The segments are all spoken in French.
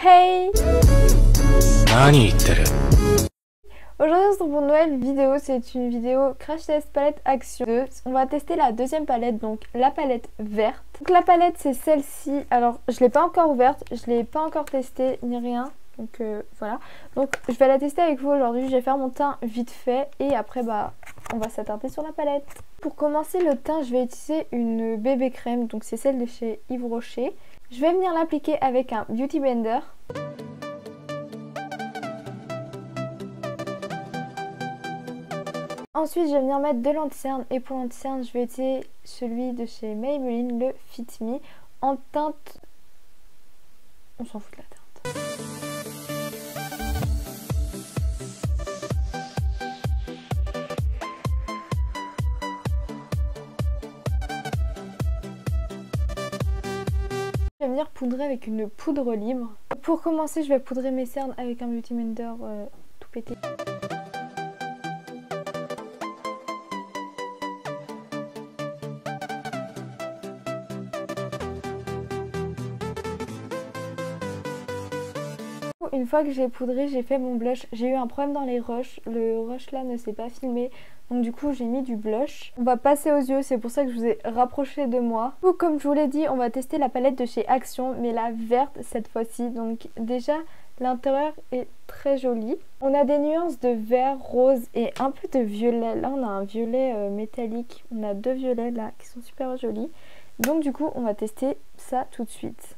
Hey! Aujourd'hui on se retrouve pour une nouvelle vidéo, c'est une vidéo crash test palette action 2. On va tester la deuxième palette, donc la palette verte. Donc la palette c'est celle-ci, alors je l'ai pas encore ouverte, je l'ai pas encore testée ni rien. Donc voilà, donc je vais la tester avec vous aujourd'hui, je vais faire mon teint vite fait et après on va s'attarder sur la palette. Pour commencer le teint, je vais utiliser une bébé crème, donc c'est celle de chez Yves Rocher. Je vais venir l'appliquer avec un beauty blender. Ensuite je vais venir mettre de l'anti-cerne et pour l'anti-cerne je vais utiliser celui de chez Maybelline, le Fit Me, en teinte... On s'en fout de la teinte. Je vais venir poudrer avec une poudre libre. Pour commencer je vais poudrer mes cernes avec un beauty blender tout pété. Une fois que j'ai poudré, j'ai fait mon blush. J'ai eu un problème dans les rushs. Le rush là ne s'est pas filmé. Donc du coup j'ai mis du blush. On va passer aux yeux, c'est pour ça que je vous ai rapproché de moi. Du coup, comme je vous l'ai dit, on va tester la palette de chez Action, mais la verte cette fois-ci. Donc déjà l'intérieur est très joli. On a des nuances de vert, rose et un peu de violet. Là on a un violet métallique. On a deux violets là qui sont super jolis. Donc du coup on va tester ça tout de suite.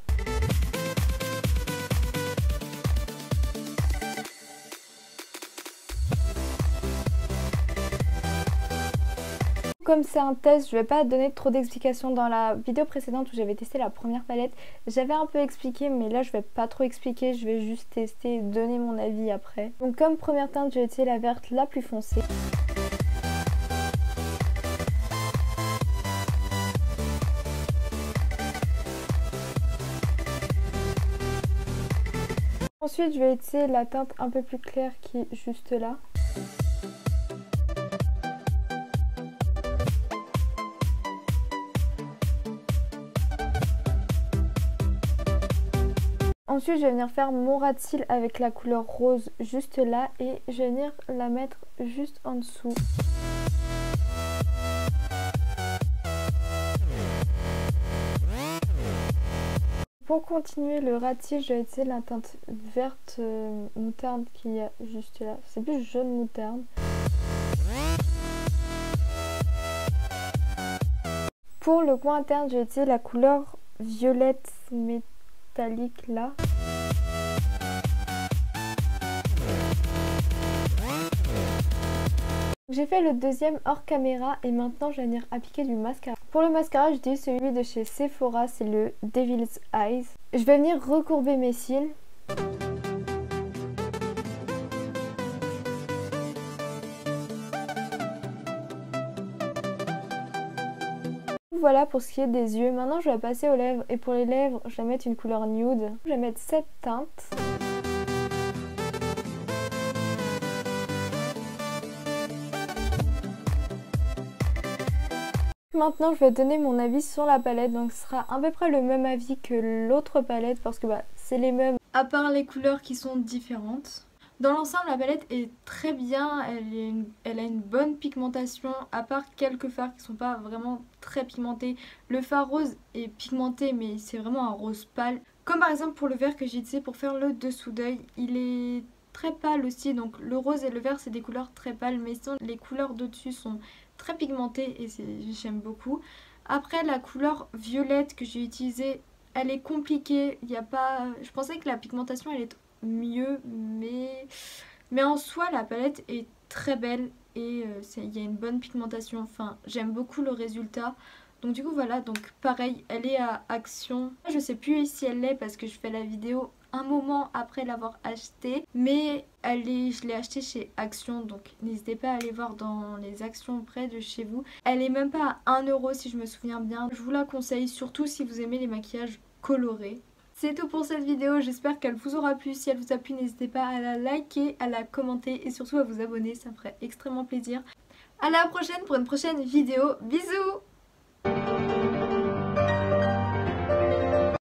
Comme c'est un test, je vais pas donner trop d'explications. Dans la vidéo précédente où j'avais testé la première palette, j'avais un peu expliqué, mais là je vais pas trop expliquer, je vais juste tester et donner mon avis après. Donc comme première teinte, je vais utiliser la verte la plus foncée. Ensuite je vais utiliser la teinte un peu plus claire qui est juste là. Ensuite, je vais venir faire mon ras de cils avec la couleur rose juste là et je vais venir la mettre juste en dessous. Pour continuer le ras de cils, je vais utiliser la teinte verte moutarde qui est juste là. C'est plus jaune moutarde. Pour le coin interne, je vais utiliser la couleur violette métallique là. J'ai fait le deuxième hors caméra et maintenant je vais venir appliquer du mascara. Pour le mascara, j'utilise celui de chez Sephora, c'est le Devil's Eyes. Je vais venir recourber mes cils. Voilà pour ce qui est des yeux. Maintenant je vais passer aux lèvres et pour les lèvres je vais mettre une couleur nude. Je vais mettre cette teinte. Maintenant je vais donner mon avis sur la palette, donc ce sera à peu près le même avis que l'autre palette parce que c'est les mêmes à part les couleurs qui sont différentes. Dans l'ensemble la palette est très bien, elle a une bonne pigmentation à part quelques fards qui sont pas vraiment très pigmentés. Le fard rose est pigmenté mais c'est vraiment un rose pâle. Comme par exemple pour le vert que j'ai utilisé pour faire le dessous d'œil, il est très pâle aussi, donc le rose et le vert c'est des couleurs très pâles mais sinon les couleurs d'au-dessus sont très pigmentées et j'aime beaucoup. Après la couleur violette que j'ai utilisée, elle est compliquée, il y a pas... je pensais que la pigmentation elle est mieux mais en soi la palette est très belle et il y a une bonne pigmentation, enfin j'aime beaucoup le résultat. Donc du coup voilà, donc pareil elle est à Action. Je sais plus si elle l'est parce que je fais la vidéo un moment après l'avoir achetée, mais je l'ai achetée chez Action, donc n'hésitez pas à aller voir dans les Actions près de chez vous. Elle est même pas à 1 € si je me souviens bien. Je vous la conseille surtout si vous aimez les maquillages colorés. C'est tout pour cette vidéo, j'espère qu'elle vous aura plu. Si elle vous a plu, n'hésitez pas à la liker, à la commenter et surtout à vous abonner, ça me ferait extrêmement plaisir. À la prochaine pour une prochaine vidéo, bisous!